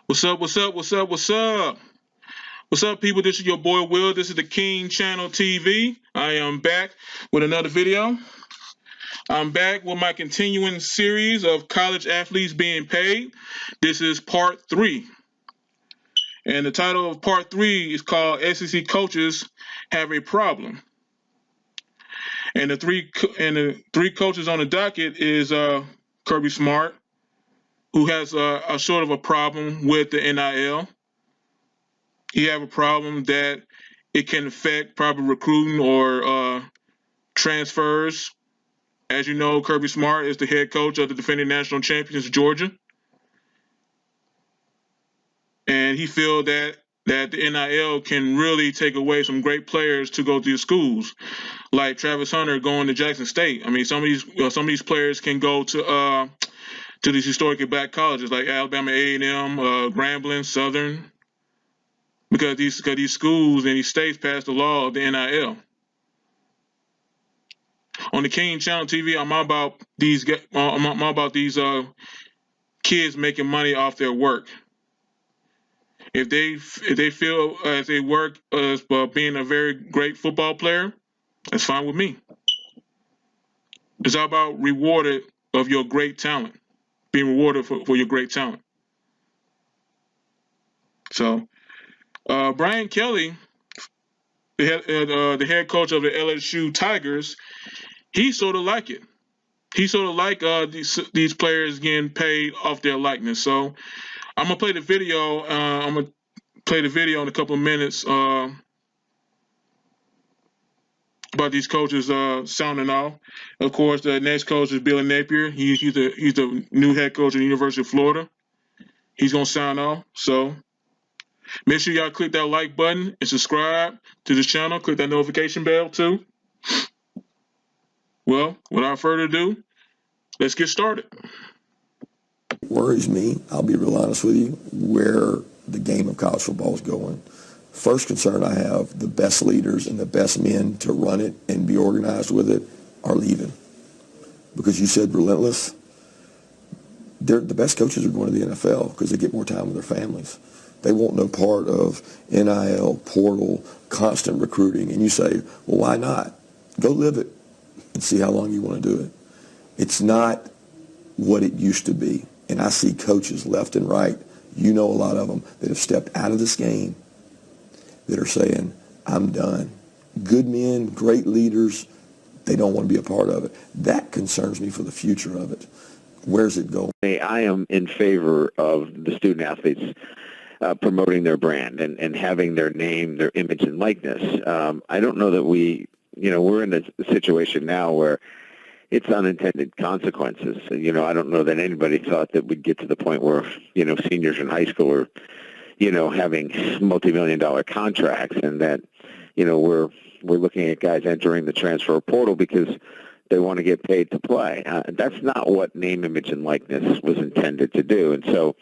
What's up, what's up, what's up, what's up? What's up, people? This is your boy Will. This is the King Channel TV. I am back with another video. I'm back with my continuing series of college athletes being paid. This is part 3. And the title of part 3 is called SEC Coaches Have a Problem. And the three coaches on the docket is Kirby Smart, who has a sort of a problem with the NIL. He have a problem that it can affect proper recruiting or transfers. As you know, Kirby Smart is the head coach of the defending national champions, Georgia. And he feels that the NIL can really take away some great players to go to the schools, like Travis Hunter going to Jackson State. I mean, some of these players can go to these historically black colleges like Alabama A&M, Grambling, Southern, because these schools and these states passed the law of the NIL. On the King Channel TV, I'm about these kids making money off their work. If they feel as they work as being a very great football player, that's fine with me. It's all about rewarded of your great talent, being rewarded for your great talent. So, Brian Kelly, the head coach of the LSU Tigers, he sort of like it. He sort of like these players getting paid off their likeness. So I'm gonna play the video. I'm gonna play the video in a couple of minutes about these coaches sounding off. Of course, the next coach is Billy Napier. He's the new head coach at the University of Florida. He's gonna sound off. So make sure y'all click that like button and subscribe to this channel. Click that notification bell too. Well, without further ado, let's get started. It worries me, I'll be real honest with you, where the game of college football is going. First concern I have, the best leaders and the best men to run it and be organized with it are leaving. Because you said relentless, the best coaches are going to the NFL because they get more time with their families. They want no part of NIL, portal, constant recruiting. And you say, well, why not? Go live it and see how long you want to do it. It's not what it used to be. And I see coaches left and right, you know a lot of them, that have stepped out of this game that are saying, I'm done. Good men, great leaders, they don't want to be a part of it. That concerns me for the future of it. Where's it going? I am in favor of the student athletes promoting their brand and having their name, their image, and likeness. I don't know that we're in a situation now where it's unintended consequences. I don't know that anybody thought that we'd get to the point where, seniors in high school are, having multi-million-dollar contracts, and that, we're looking at guys entering the transfer portal because they want to get paid to play. That's not what name, image, and likeness was intended to do. And so,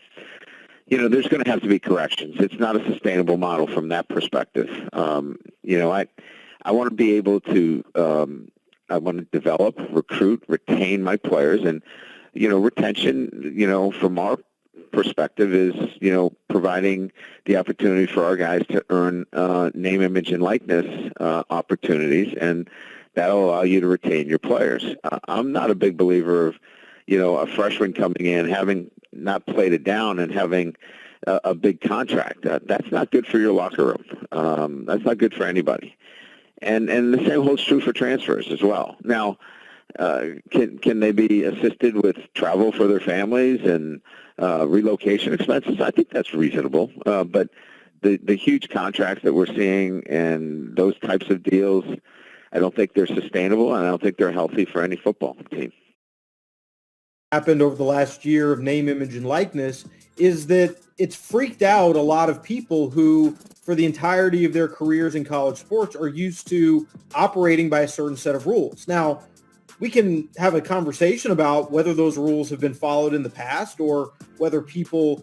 there's going to have to be corrections. It's not a sustainable model from that perspective. I want to be able to I want to develop, recruit, retain my players, and, retention, from our perspective is, providing the opportunity for our guys to earn name, image, and likeness opportunities, and that'll allow you to retain your players. I'm not a big believer of, a freshman coming in, having not played it down and having a big contract. That's not good for your locker room. That's not good for anybody. And the same holds true for transfers as well. Now, can they be assisted with travel for their families and relocation expenses? I think that's reasonable. But the huge contracts that we're seeing and those types of deals, I don't think they're sustainable, and I don't think they're healthy for any football team. Happened over the last year of name, image, and likeness is that it's freaked out a lot of people who, for the entirety of their careers in college sports, are used to operating by a certain set of rules. Now, we can have a conversation about whether those rules have been followed in the past or whether people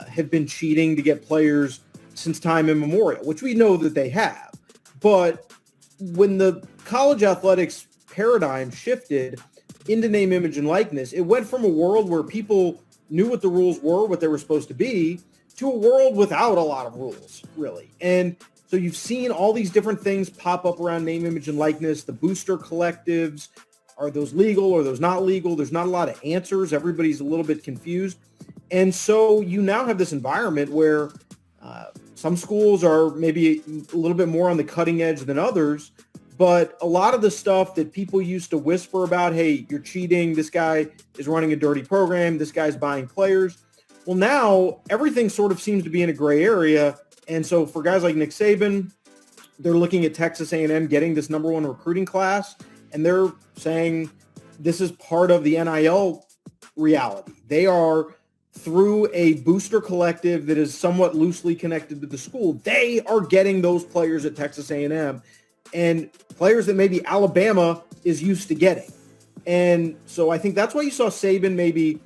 have been cheating to get players since time immemorial, which we know that they have. But when the college athletics paradigm shifted into name, image, and likeness, it went from a world where people knew what the rules were, what they were supposed to be, to a world without a lot of rules, really. And so you've seen all these different things pop up around name, image, and likeness, the booster collectives. Are those legal? Are those not legal? There's not a lot of answers. Everybody's a little bit confused. And so you now have this environment where some schools are maybe a little bit more on the cutting edge than others, but a lot of the stuff that people used to whisper about, hey, you're cheating, this guy is running a dirty program, this guy's buying players. Well, now everything sort of seems to be in a gray area. And so for guys like Nick Saban, they're looking at Texas A&M getting this number one recruiting class, and they're saying this is part of the NIL reality. They are, through a booster collective that is somewhat loosely connected to the school, they are getting those players at Texas A&M and players that maybe Alabama is used to getting. And so I think that's why you saw Saban maybe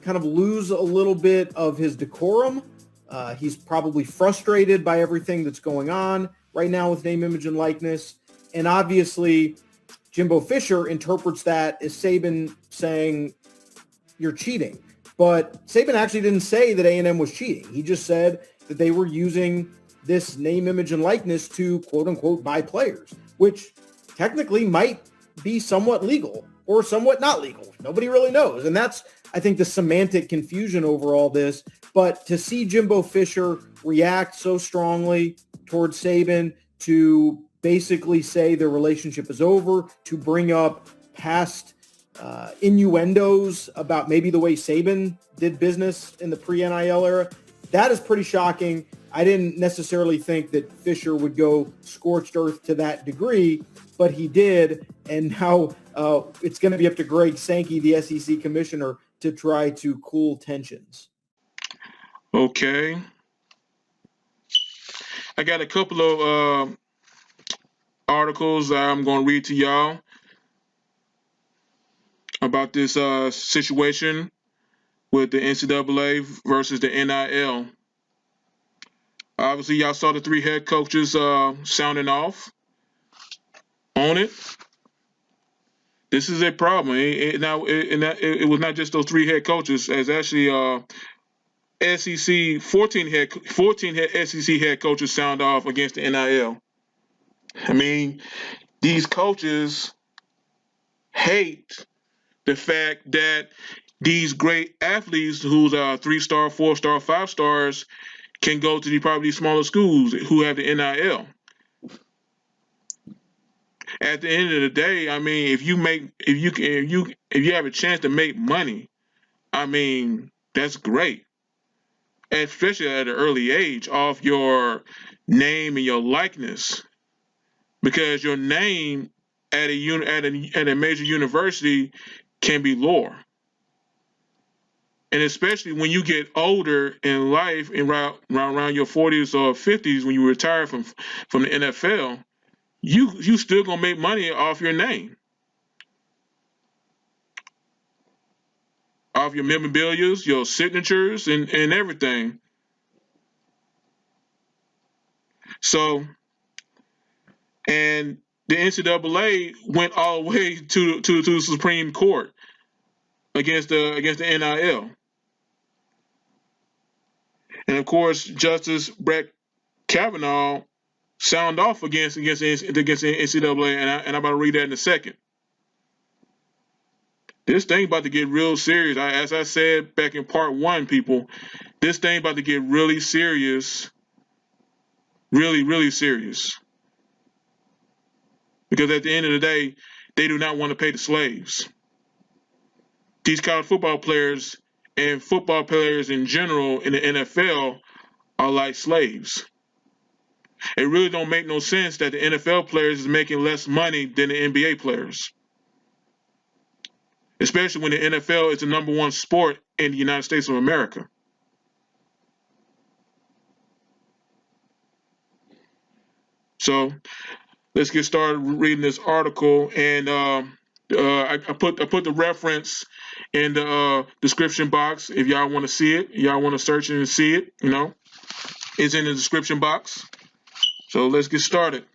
kind of lose a little bit of his decorum. He's probably frustrated by everything that's going on right now with name, image, and likeness. And obviously, Jimbo Fisher interprets that as Saban saying, you're cheating. But Saban actually didn't say that A&M was cheating. He just said that they were using this name, image, and likeness to, quote unquote, buy players, which technically might be somewhat legal or somewhat not legal. Nobody really knows. And that's, I think, the semantic confusion over all this. But to see Jimbo Fisher react so strongly towards Saban, to basically say their relationship is over, to bring up past innuendos about maybe the way Saban did business in the pre-NIL era, that is pretty shocking. I didn't necessarily think that Fisher would go scorched earth to that degree, but he did. And now it's going to be up to Greg Sankey, the SEC commissioner, to try to cool tensions. Okay. I got a couple of articles I'm going to read to y'all about this situation with the NCAA versus the NIL. Obviously, y'all saw the three head coaches sounding off on it. This is a problem. It was not just those three head coaches. As actually 14 head SEC head coaches sound off against the NIL. I mean, these coaches hate the fact that these great athletes who's 3-star, 4-star, 5-stars can go to probably smaller schools who have the NIL. At the end of the day, I mean, if you have a chance to make money, I mean, that's great. Especially at an early age, off your name and your likeness, because your name at a major university can be lore. And especially when you get older in life, and around your 40s or 50s, when you retire from the NFL, you still gonna make money off your name, off your memorabilia, your signatures, and everything. So, and the NCAA went all the way to the Supreme Court against the NIL. And of course, Justice Brett Kavanaugh sound off against the NCAA, and I'm about to read that in a second. This thing about to get real serious. As I said back in part 1, people, this thing about to get really serious, really, really serious. Because at the end of the day, they do not want to pay the slaves. These college football players and football players in general in the NFL are like slaves. It really don't make no sense that the NFL players is making less money than the NBA players. Especially when the NFL is the number one sport in the United States of America. So let's get started reading this article, and I put the reference in the description box if y'all want to see it. Y'all want to search it and see it, it's in the description box. So let's get started.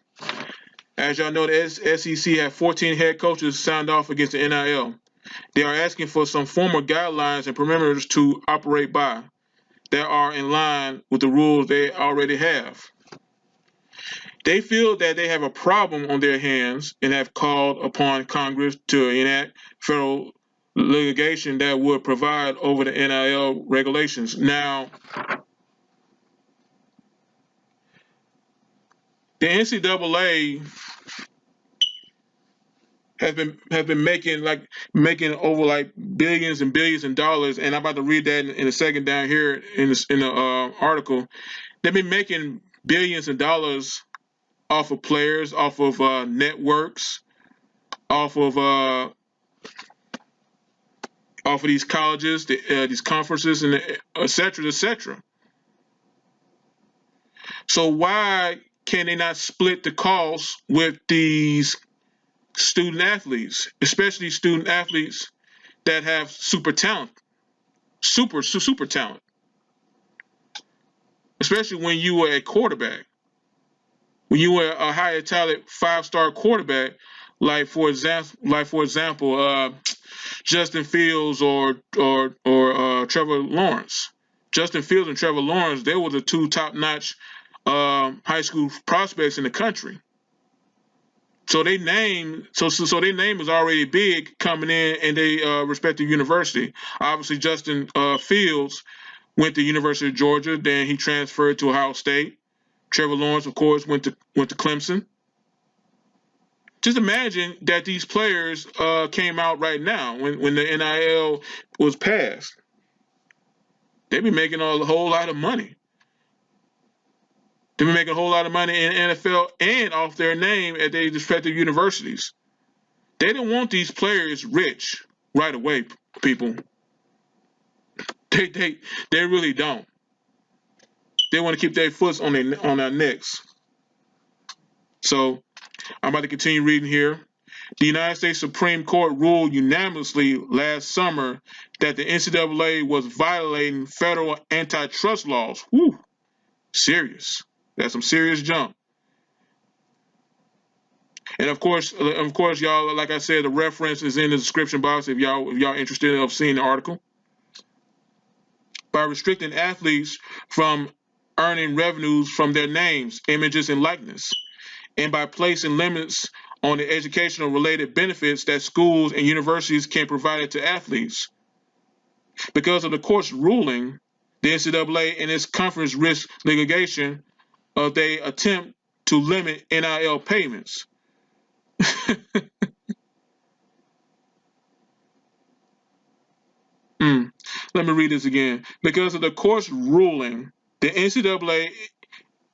As y'all know, the SEC had 14 head coaches signed off against the NIL. They are asking for some formal guidelines and parameters to operate by. that are in line with the rules they already have. They feel that they have a problem on their hands and have called upon Congress to enact federal litigation that would provide over the NIL regulations. Now, the NCAA has been making over like billions and billions of dollars, and I'm about to read that in a second down here in the article. They've been making billions of dollars off of players, off of networks, off of these colleges, these conferences, and et cetera, et cetera. So why can they not split the cost with these student athletes, especially student athletes that have super talent, super talent, especially when you were a quarterback, when you were a higher talent 5-star quarterback, like for example, Justin Fields or Trevor Lawrence. Justin Fields and Trevor Lawrence, they were the two top-notch high school prospects in the country. So their name is already big coming in their respective university. Obviously, Justin Fields went to University of Georgia. Then he transferred to Ohio State. Trevor Lawrence, of course, went to Clemson. Just imagine that these players came out right now when the NIL was passed. They'd be making a whole lot of money. They've been making a whole lot of money in the NFL and off their name at their respective universities. They don't want these players rich right away, people. They really don't. They want to keep their foot on their necks. So I'm about to continue reading here. The United States Supreme Court ruled unanimously last summer that the NCAA was violating federal antitrust laws. Whew, serious. That's some serious jump. And of course, y'all, like I said, the reference is in the description box if y'all interested in seeing the article. By restricting athletes from earning revenues from their names, images, and likeness, and by placing limits on the educational related benefits that schools and universities can provide to athletes. Because of the court's ruling, the NCAA and its conference risk litigation, they attempt to limit NIL payments. Let me read this again. Because of the court's ruling, the NCAA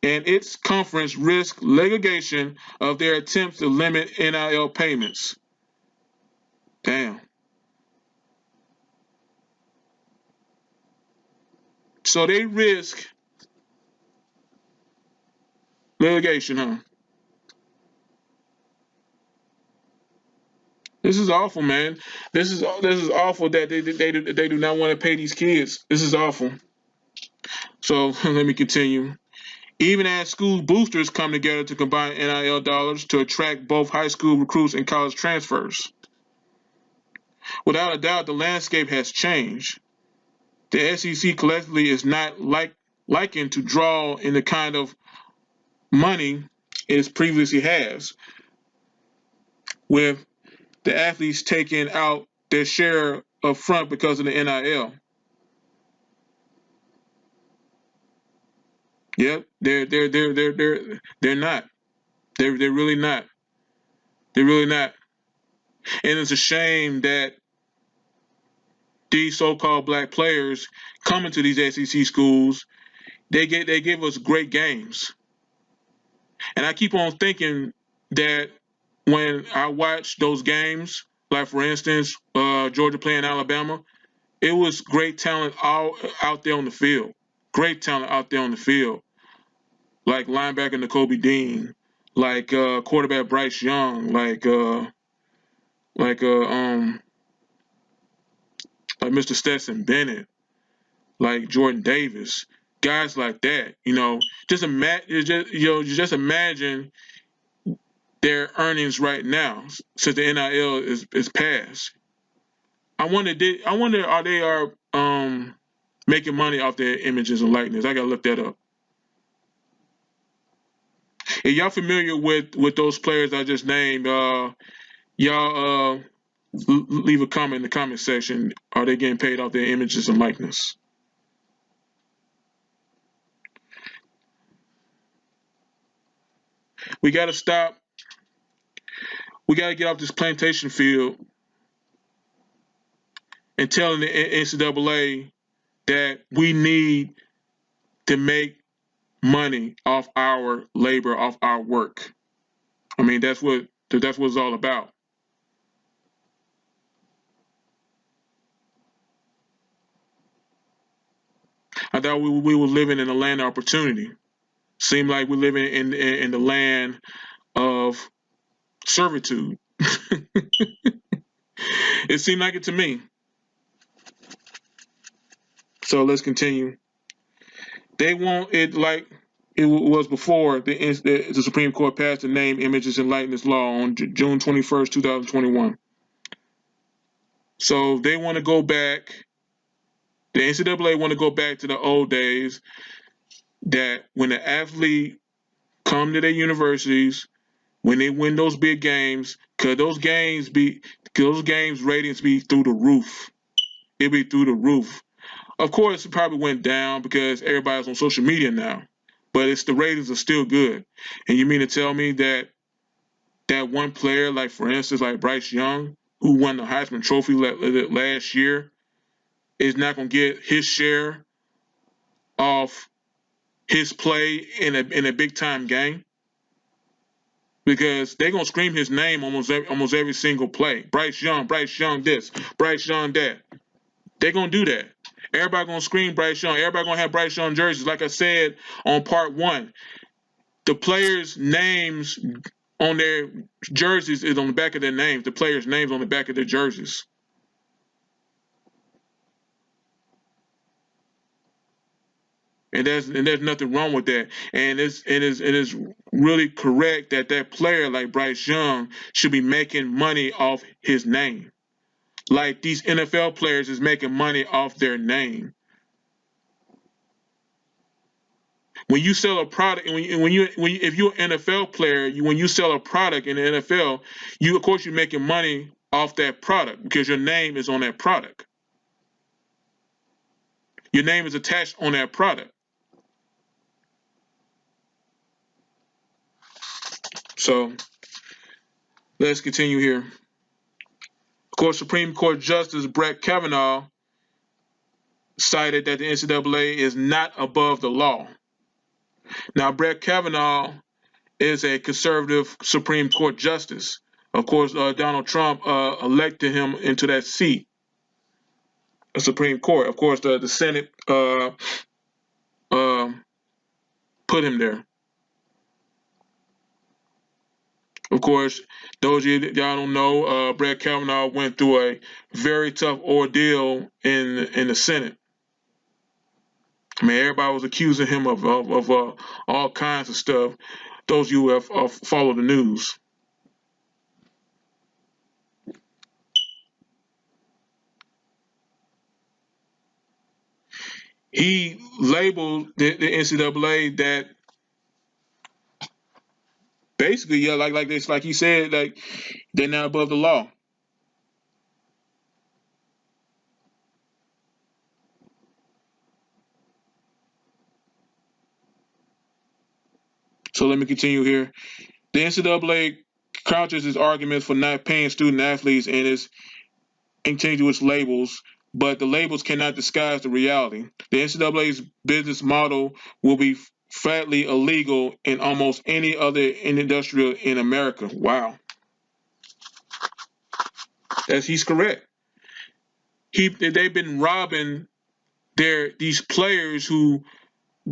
and its conference risk litigation of their attempts to limit NIL payments. Damn. So they risk litigation, huh? This is awful, man. This is awful that they do not want to pay these kids. This is awful. So let me continue. Even as school boosters come together to combine NIL dollars to attract both high school recruits and college transfers. Without a doubt, the landscape has changed. The SEC collectively is not likened to draw in the kind of money it previously has, with the athletes taking out their share up front because of the NIL. Yep, they're not. They're really not. They're really not. And it's a shame that these so-called black players coming to these SEC schools, they give us great games. And I keep on thinking that when I watch those games, like for instance, Georgia playing Alabama, it was great talent out there on the field. Great talent out there on the field. Like linebacker Nakobe Dean, like quarterback Bryce Young, like Mr. Stetson Bennett, like Jordan Davis, guys like that. Just imagine their earnings right now since the NIL is passed. I wonder are they making money off their images and likeness. I gotta look that up. If y'all familiar with those players I just named, y'all leave a comment in the comment section. Are they getting paid off their images and likeness? We gotta stop. We gotta get off this plantation field and telling the NCAA that we need to make money off our labor, off our work. I mean, that's what it's all about. I thought we were living in a land of opportunity. Seemed like we're living in the land of servitude. It seemed like it to me. So let's continue. They want it like it was before the Supreme Court passed the Name, Images, and Likeness Law on June 21st, 2021. So they want to go back. The NCAA want to go back to the old days that when the athlete come to their universities, when they win those big games, could those games ratings be through the roof? It'd be through the roof. Of course, it probably went down because everybody's on social media now, but the ratings are still good. And you mean to tell me that one player, like for instance, like Bryce Young, who won the Heisman Trophy last year, is not going to get his share of his play in a big time game? Because they're gonna scream his name almost every single play. Bryce Young this, Bryce Young that. They're gonna do that. Everybody gonna scream Bryce Young. Everybody gonna have Bryce Young jerseys. Like I said on part 1, the players' names on their jerseys is on the back of their names. The players' names on the back of their jerseys. And there's nothing wrong with that. And it is really correct that player like Bryce Young should be making money off his name. Like these NFL players is making money off their name. When you sell a product, if you're an NFL player, when you sell a product in the NFL, of course you're making money off that product because your name is on that product. Your name is attached on that product. So let's continue here. Of course, Supreme Court Justice Brett Kavanaugh cited that the NCAA is not above the law. Now, Brett Kavanaugh is a conservative Supreme Court justice. Of course, Donald Trump elected him into that seat, the Supreme Court. Of course, the Senate put him there. Of course, those of you that y'all don't know, Brett Kavanaugh went through a very tough ordeal in the Senate. I mean, everybody was accusing him of all kinds of stuff. Those of you who have followed the news. He labeled the NCAA that basically, yeah, like this, like he said, like they're not above the law. So let me continue here. The NCAA counters its arguments for not paying student athletes and continues its labels, but the labels cannot disguise the reality. The NCAA's business model will be flatly illegal in almost any other industrial in America. Wow. He's correct. They've been robbing these players who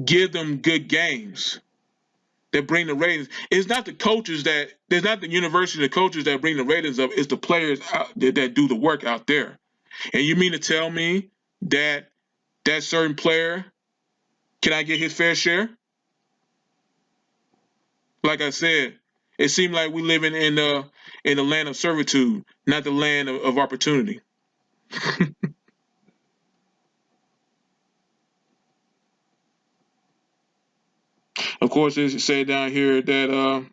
give them good games, that bring the ratings. It's not the coaches there's not the university, the coaches that bring the ratings up. It's the players that do the work out there. And you mean to tell me that certain player cannot get his fair share? Like I said, it seemed like we living in the land of servitude, not the land of opportunity. Of course, it say down here that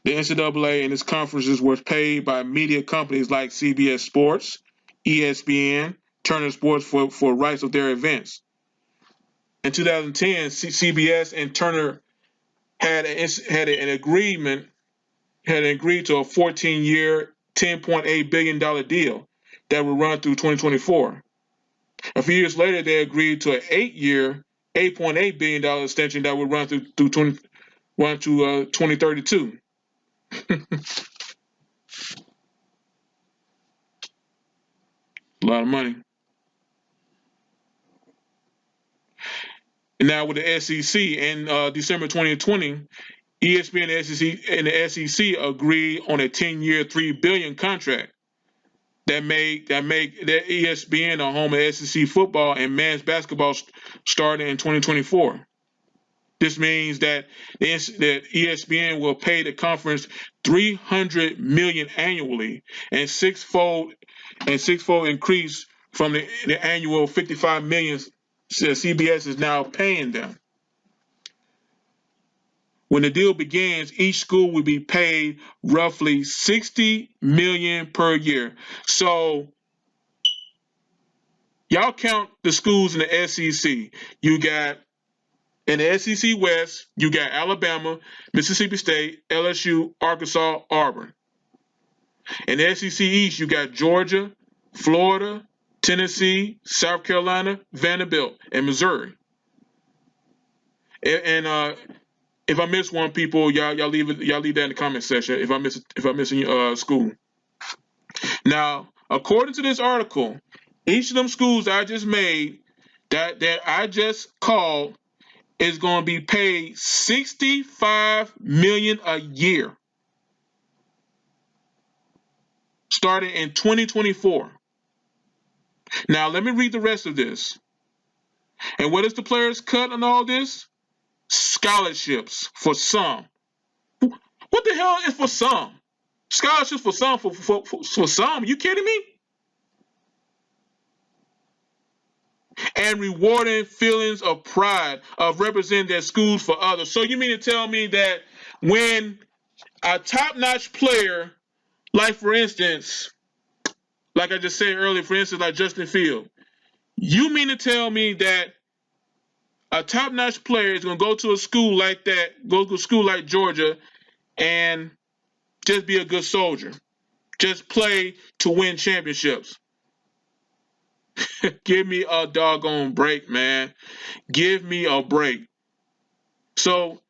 the NCAA and its conferences were paid by media companies like CBS Sports, ESPN, Turner Sports for rights of their events. In 2010, CBS and Turner had an agreement, had agreed to a 14-year, $10.8 billion deal that would run through 2024. A few years later, they agreed to an 8-year, $8.8 billion extension that would run through 2032. A lot of money. And now with the SEC in December 2020, ESPN and the SEC agreed on a 10-year, $3 billion contract that made ESPN a home of SEC football and men's basketball starting in 2024. This means that ESPN will pay the conference $300 million annually, and sixfold increase from the annual $55 million CBS is now paying them. When the deal begins, each school will be paid roughly $60 million per year. So y'all count the schools in the SEC. You got in the SEC West, you got Alabama, Mississippi State, LSU, Arkansas, Auburn. In the SEC East, you got Georgia, Florida, Tennessee, South Carolina, Vanderbilt, and Missouri. And if I miss one, people, y'all leave that in the comment section. If I miss any school. Now, according to this article, each of them schools I just made that I just called is going to be paid $65 million a year, starting in 2024. Now, let me read the rest of this. And what is the players' cut on all this? Scholarships for some. What the hell is for some? Scholarships for some, for some? You kidding me? And rewarding feelings of pride of representing their schools for others. So you mean to tell me that when a top-notch player, like for instance, like I just said earlier, for instance, like Justin Fields, you mean to tell me that a top-notch player is going to go to a school like that, go to a school like Georgia, and just be a good soldier, just play to win championships? Give me a doggone break, man. Give me a break. So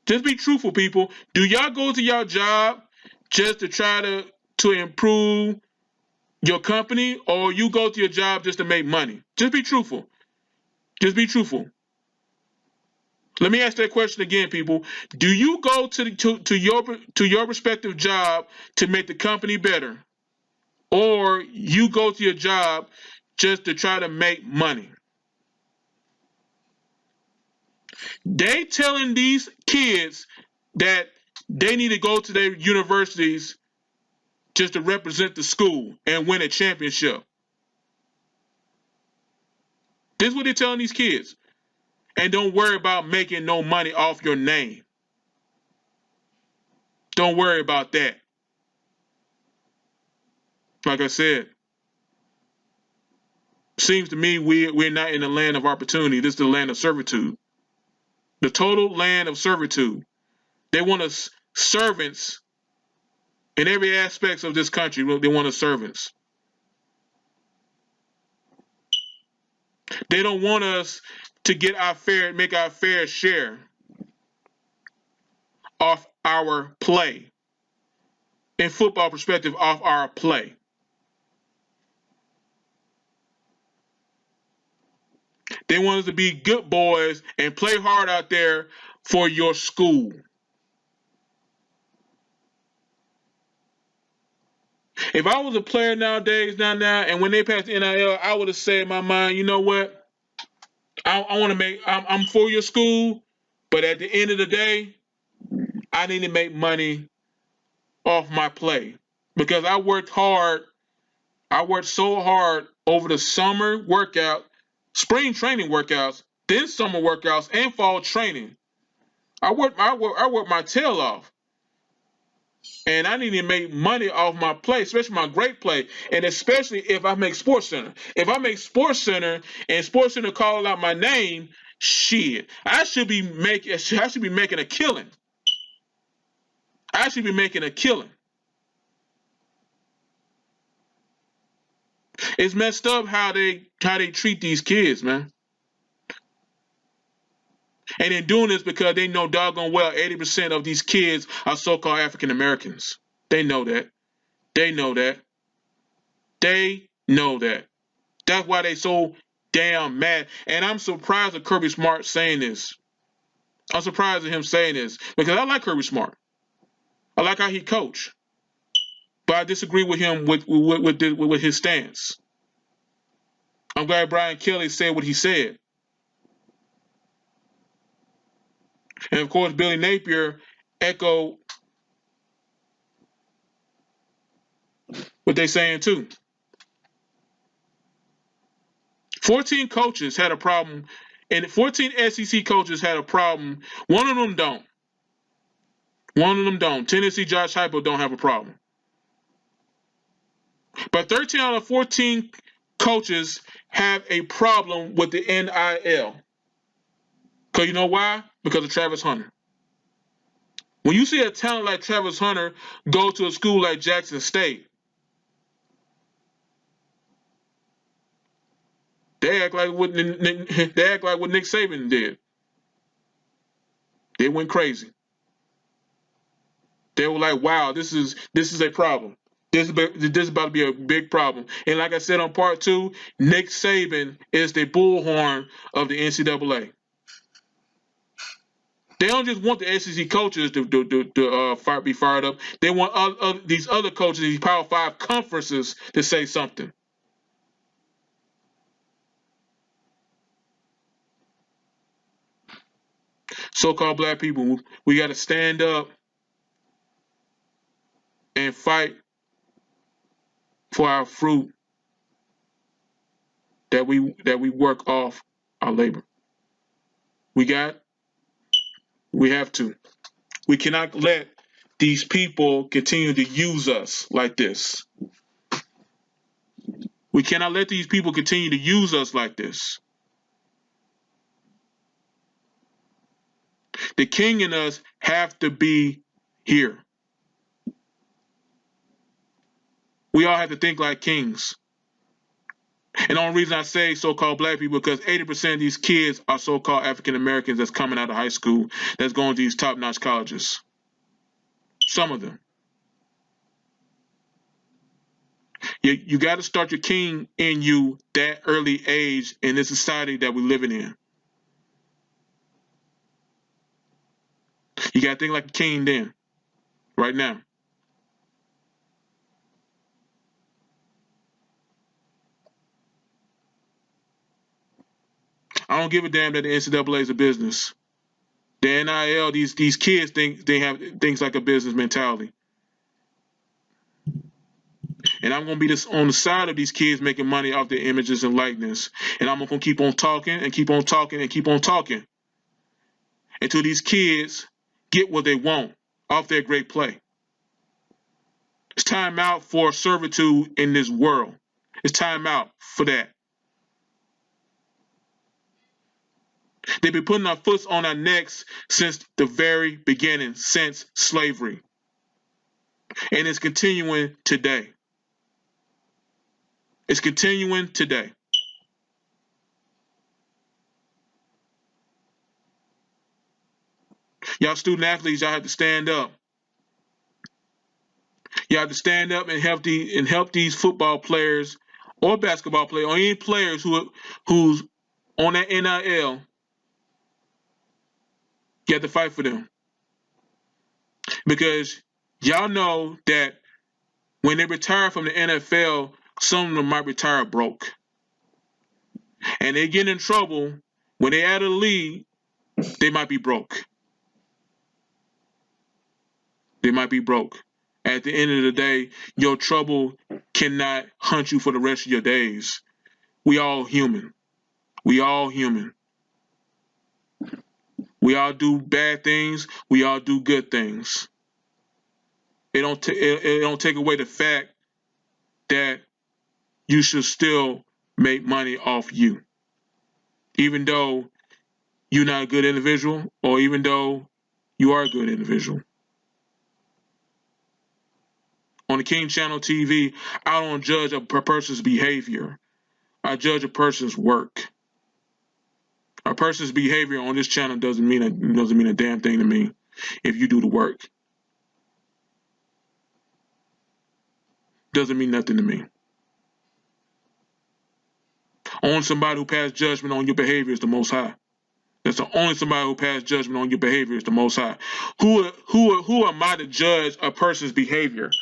just be truthful, people. Do y'all go to your job just to try to improve your company, or you go to your job just to make money? Just be truthful. Just be truthful. Let me ask that question again, people. Do you go to your respective job to make the company better, or you go to your job just to try to make money? They telling these kids that they need to go to their universities just to represent the school and win a championship. This is what they're telling these kids. And don't worry about making no money off your name. Don't worry about that. Like I said, seems to me we're not in the land of opportunity. This is the land of servitude. The total land of servitude. They want us servants in every aspect of this country. They want us servants. They don't want us to make our fair share off our play. In football perspective, off our play. They want us to be good boys and play hard out there for your school. If I was a player nowadays, and when they passed the NIL, I would have said in my mind, you know what? I want to I'm for your school, but at the end of the day, I need to make money off my play. Because I worked hard. I worked so hard over the summer workout, spring training workouts, then summer workouts, and fall training I work my tail off. And I need to make money off my play, especially my great play, and especially if I make SportsCenter. If I make SportsCenter and SportsCenter call out my name, shit, I should be making a killing. I should be making a killing. It's messed up how they treat these kids, man. And they're doing this because they know doggone well 80% of these kids are so-called African Americans. They know that. They know that. They know that. That's why they so damn mad. And I'm surprised at Kirby Smart saying this. I'm surprised at him saying this because I like Kirby Smart. I like how he coach, but I disagree with him with his stance. I'm glad Brian Kelly said what he said, and of course Billy Napier echoed what they're saying too. 14 coaches had a problem, and 14 SEC coaches had a problem. One of them don't. One of them don't. Tennessee Josh Heupel don't have a problem. But 13 out of 14 coaches have a problem with the NIL. Because you know why? Because of Travis Hunter. When you see a talent like Travis Hunter go to a school like Jackson State, they act like what Nick Saban did. They went crazy. They were like, "Wow, this is a problem. This is about to be a big problem." And like I said on part 2, Nick Saban is the bullhorn of the NCAA. They don't just want the SEC coaches to be fired up. They want these other coaches, these Power 5 conferences, to say something. So-called black people, we got to stand up and fight for our fruit that we work off our labor. We have to. We cannot let these people continue to use us like this. We cannot let these people continue to use us like this. The king in us have to be here. We all have to think like kings. And the only reason I say so-called black people because 80% of these kids are so-called African Americans that's coming out of high school, that's going to these top-notch colleges. Some of them. You got to start your king in you that early age in this society that we're living in. You got to think like a king then, right now. I don't give a damn that the NCAA is a business. The NIL, these kids think they have things like a business mentality. And I'm going to be on the side of these kids making money off their images and likeness. And I'm going to keep on talking and keep on talking and keep on talking until these kids get what they want off their great play. It's time out for servitude in this world. It's time out for that. They've been putting our foot on our necks since the very beginning, since slavery. And it's continuing today. It's continuing today. Y'all student athletes, y'all have to stand up. You have to stand up and help these football players or basketball players or any players who's on that NIL. You have to fight for them. Because y'all know that when they retire from the NFL, some of them might retire broke. And they get in trouble when they out of the league, they might be broke. They might be broke. At the end of the day, your trouble cannot hunt you for the rest of your days. We all human. We all human. We all do bad things. We all do good things. It don't take away the fact that you should still make money off you, even though you're not a good individual, or even though you are a good individual. On the King Channel TV, I don't judge a person's behavior. I judge a person's work. A person's behavior on this channel doesn't mean a damn thing to me if you do the work. Doesn't mean nothing to me. Only somebody who passed judgment on your behavior is the Most High. That's the only somebody who passed judgment on your behavior is the Most High. Who am I to judge a person's behavior?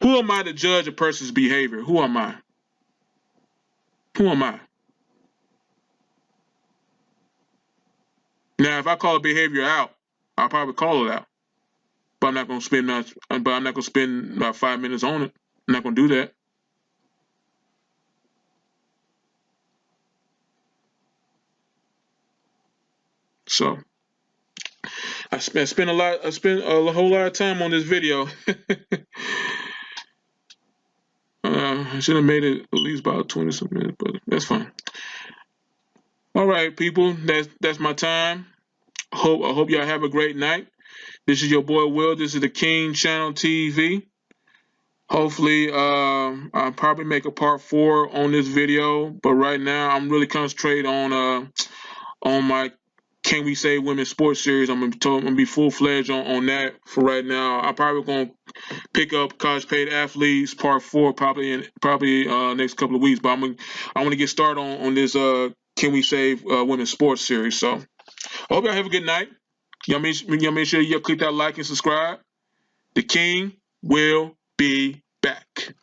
Who am I to judge a person's behavior? Who am I? Who am I? Now, if I call a behavior out, I'll probably call it out. But I'm not gonna spend about 5 minutes on it. I'm not gonna do that. So I spent a whole lot of time on this video. I should have made it at least about 20-some minutes, but that's fine. All right, people, that's my time. I hope y'all have a great night. This is your boy Will. This is the King Channel TV. Hopefully, I'll probably make a part 4 on this video, but right now I'm really concentrating on my Can We Save Women Sports series. I'm gonna be full-fledged on that for right now. I'm probably gonna pick up College Paid Athletes Part 4 probably next couple of weeks. But I want to get started on this Can We Save Women Sports series. So I hope y'all have a good night. Y'all make sure you click that like and subscribe. The King will be back.